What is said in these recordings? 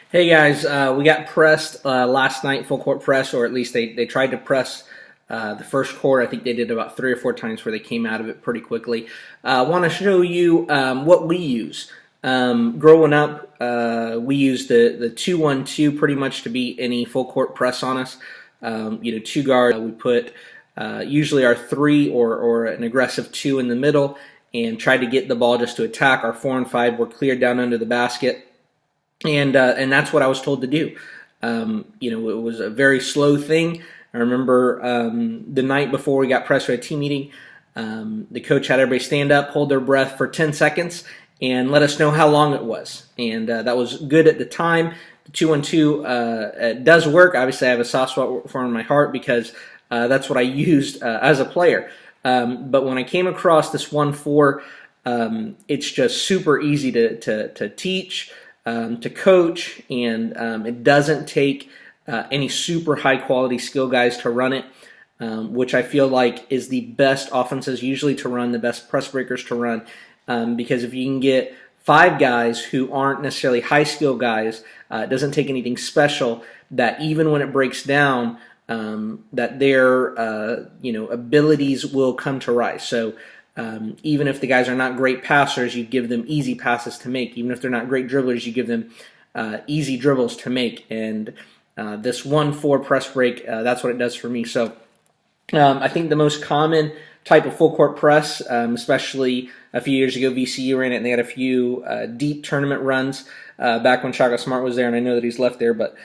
Hey guys, we got pressed last night, full court press, or at least they tried to press the first quarter. I think they did about 3 or 4 times where they came out of it pretty quickly. I want to show you what we use. Growing up, we used the 2-1-2 pretty much to beat any full court press on us. Two guard. We put usually our three or an aggressive two in the middle and tried to get the ball just to attack. Our 4 and 5 were cleared down under the basket. And that's what I was told to do. It was a very slow thing. I remember the night before we got pressed for a team meeting, the coach had everybody stand up, hold their breath for 10 seconds, and let us know how long it was. And that was good at the time. The 2-1-2 does work. Obviously, I have a soft spot for it in my heart because that's what I used as a player. But when I came across this 1-4, it's just super easy to teach. To coach, and it doesn't take any super high quality skill guys to run it, which I feel like is the best offenses usually to run, the best press breakers to run, because if you can get 5 guys who aren't necessarily high skill guys, it doesn't take anything special, that even when it breaks down, that their abilities will come to rise. So even if the guys are not great passers, you give them easy passes to make. Even if they're not great dribblers, you give them easy dribbles to make. And this 1-4 press break, that's what it does for me. So I think the most common type of full court press, especially a few years ago, VCU ran it, and they had a few deep tournament runs back when Shaka Smart was there, and I know that he's left there, but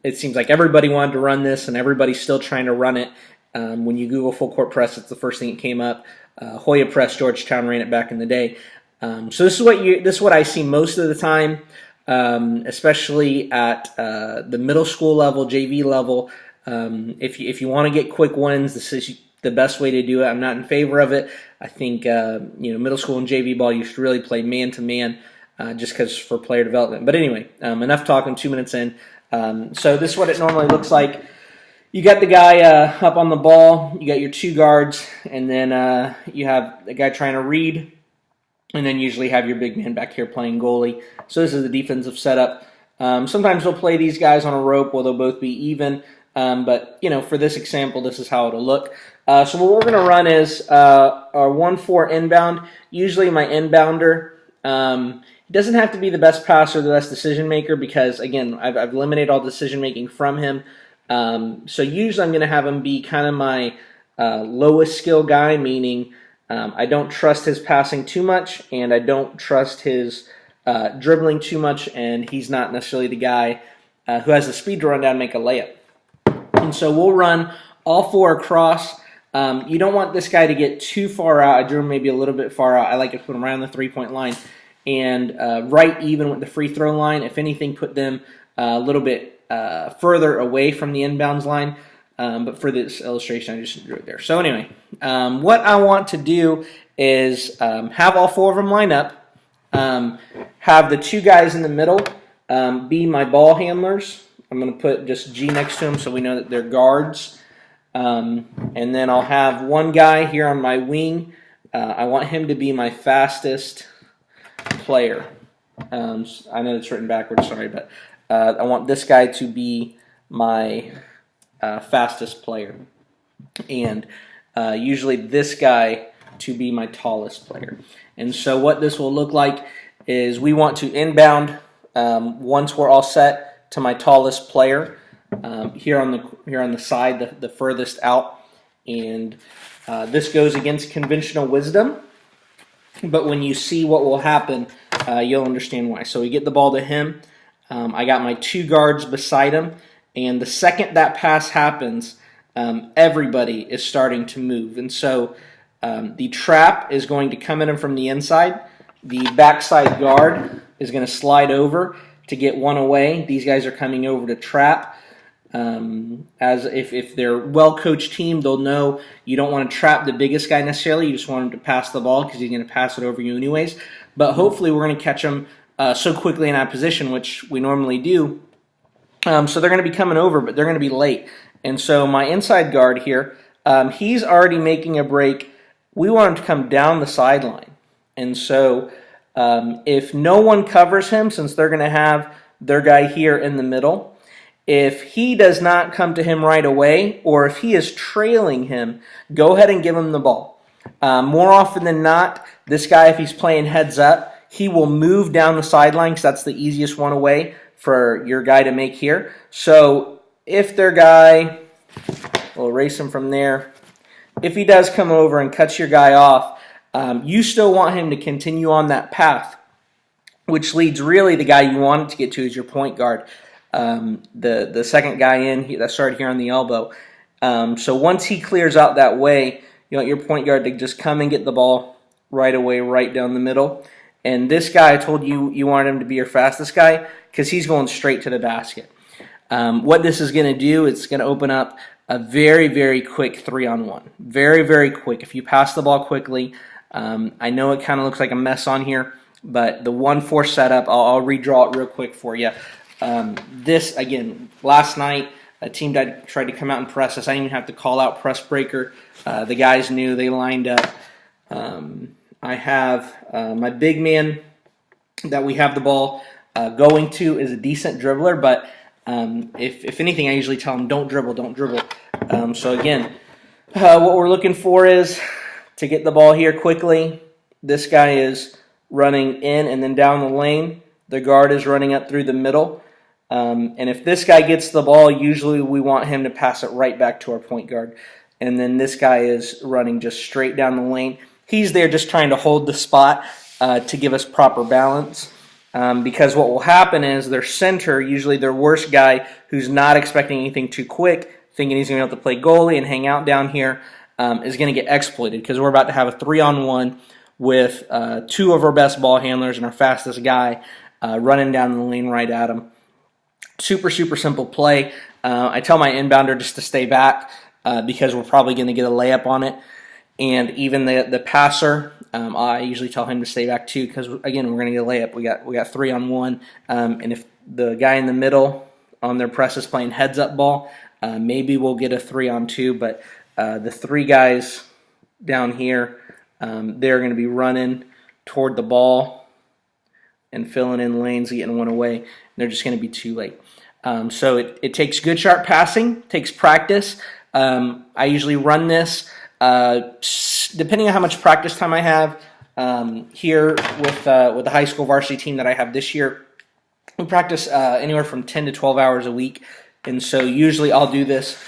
it seems like everybody wanted to run this, and everybody's still trying to run it. When you Google full court press, it's the first thing that came up. Hoya Press, Georgetown ran it back in the day. So this is what I see most of the time, especially at the middle school level, JV level. If you want to get quick wins, this is the best way to do it. I'm not in favor of it. I think middle school and JV ball, you should really play man to man, just because for player development. But anyway, enough talking. 2 minutes in. So this is what it normally looks like. You got the guy up on the ball, you got your 2 guards, and then you have the guy trying to read, and then usually have your big man back here playing goalie. So this is the defensive setup. Sometimes we'll play these guys on a rope where they'll both be even, but for this example, this is how it'll look. So what we're going to run is our 1-4 inbound. Usually my inbounder, he doesn't have to be the best passer, the best decision maker, because again, I've eliminated all decision making from him. So usually I'm going to have him be kind of my lowest skill guy, meaning I don't trust his passing too much, and I don't trust his dribbling too much, and he's not necessarily the guy who has the speed to run down and make a layup. And so we'll run all 4 across. You don't want this guy to get too far out. I drew him maybe a little bit far out. I like to put him around the 3-point line and right even with the free throw line. If anything, put them a little bit further away from the inbounds line, but for this illustration, I just drew it there. So anyway, what I want to do is have all 4 of them line up, have the 2 guys in the middle be my ball handlers. I'm going to put just G next to them so we know that they're guards, and then I'll have one guy here on my wing. I want him to be my fastest player. I know it's written backwards, sorry, but I want this guy to be my fastest player, and usually this guy to be my tallest player. And so what this will look like is we want to inbound once we're all set to my tallest player here on the side, the furthest out, and this goes against conventional wisdom. But when you see what will happen, you'll understand why. So we get the ball to him. I got my 2 guards beside him, and the second that pass happens, everybody is starting to move. And so the trap is going to come at him from the inside. The backside guard is going to slide over to get one away. These guys are coming over to trap. As if they're a well-coached team, they'll know you don't want to trap the biggest guy necessarily. You just want him to pass the ball because he's going to pass it over you anyways. But hopefully we're going to catch him so quickly in that position, which we normally do. So they're going to be coming over, but they're going to be late. And so my inside guard here, he's already making a break. We want him to come down the sideline. And so if no one covers him, since they're going to have their guy here in the middle. If he does not come to him right away, or if he is trailing him, go ahead and give him the ball. More often than not, this guy, if he's playing heads up, he will move down the sideline because that's the easiest one away for your guy to make here. So if their guy, we'll erase him from there. If he does come over and cuts your guy off, you still want him to continue on that path, which leads really the guy you want it to get to is your point guard. The second guy in that started here on the elbow. So once he clears out that way, you want your point guard to just come and get the ball right away, right down the middle. And this guy, I told you you wanted him to be your fastest guy because he's going straight to the basket. What this is going to do, it's going to open up a very, very quick 3-on-1. Very, very quick. If you pass the ball quickly, I know it kind of looks like a mess on here, but the 1-4 setup, I'll redraw it real quick for you. This, again, last night, a team tried to come out and press us. I didn't even have to call out press breaker. The guys knew. They lined up. I have my big man that we have the ball going to is a decent dribbler, but if anything, I usually tell him, don't dribble, don't dribble. So again, what we're looking for is to get the ball here quickly. This guy is running in and then down the lane. The guard is running up through the middle. And if this guy gets the ball, usually we want him to pass it right back to our point guard. And then this guy is running just straight down the lane. He's there just trying to hold the spot to give us proper balance. Because what will happen is their center, usually their worst guy who's not expecting anything too quick, thinking he's going to be able to play goalie and hang out down here, is going to get exploited because we're about to have a 3-on-1 with 2 of our best ball handlers and our fastest guy running down the lane right at him. Super, super simple play. I tell my inbounder just to stay back because we're probably going to get a layup on it. And even the passer, I usually tell him to stay back too because, again, we're going to get a layup. We got 3-on-1. And if the guy in the middle on their press is playing heads-up ball, maybe we'll get a 3-on-2. But the 3 guys down here, they're going to be running toward the ball and filling in lanes, getting one away. They're just going to be too late. So it takes good, sharp passing, takes practice. I usually run this depending on how much practice time I have. Here with the high school varsity team that I have this year, we practice anywhere from 10 to 12 hours a week. And so usually I'll do this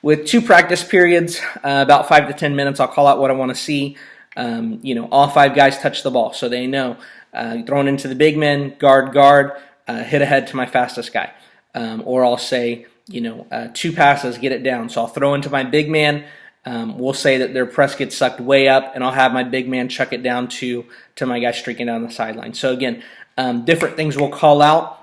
with 2 practice periods, about 5 to 10 minutes. I'll call out what I want to see. All 5 guys touch the ball, so they know. Thrown into the big men, guard, hit ahead to my fastest guy. Or I'll say, 2 passes, get it down. So I'll throw into my big man. We'll say that their press gets sucked way up, and I'll have my big man chuck it down to my guy streaking down the sideline. So again, different things we'll call out.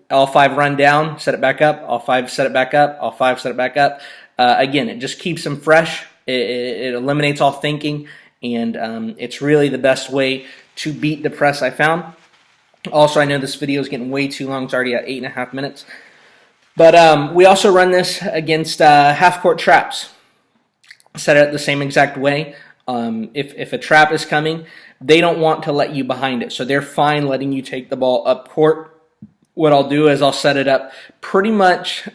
All 5 run down, set it back up. All 5 set it back up. All 5 set it back up. Again, it just keeps them fresh. It eliminates all thinking, and it's really the best way to beat the press I found. Also, I know this video is getting way too long. It's already at 8.5 minutes. But we also run this against half-court traps. Set it the same exact way. If a trap is coming, they don't want to let you behind it. So they're fine letting you take the ball up court. What I'll do is I'll set it up pretty much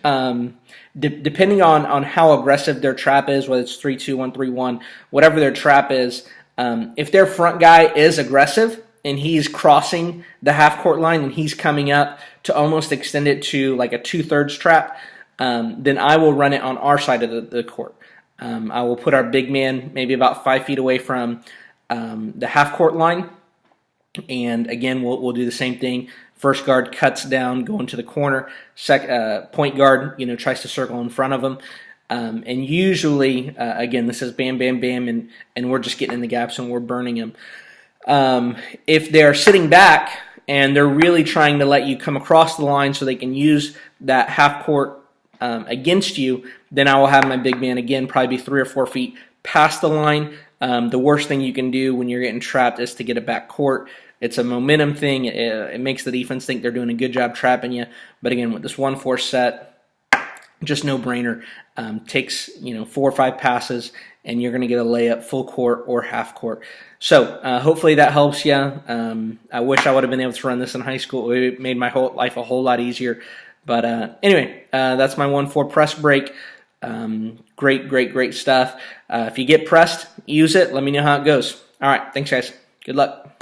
depending on how aggressive their trap is, whether it's 3-2, 1-3-1, whatever their trap is. If their front guy is aggressive and he's crossing the half-court line and he's coming up to almost extend it to like a 2/3 trap, then I will run it on our side of the court. I will put our big man maybe about 5 feet away from the half-court line. And again, we'll do the same thing. First guard cuts down, going to the corner. Point guard, tries to circle in front of him. And usually, again, this is bam, bam, bam, and we're just getting in the gaps and we're burning them. If they're sitting back and they're really trying to let you come across the line so they can use that half court against you, then I will have my big man, again, probably be 3 or 4 feet past the line. The worst thing you can do when you're getting trapped is to get it back court. It's a momentum thing. It makes the defense think they're doing a good job trapping you. But again, with this 1-4 set, just no brainer. Takes 4 or 5 passes, and you're going to get a layup full court or half court. So hopefully that helps you. I wish I would have been able to run this in high school. It made my whole life a whole lot easier. But anyway, that's my 1-4 press break. Great stuff. If you get pressed, use it. Let me know how it goes. All right, thanks guys. Good luck.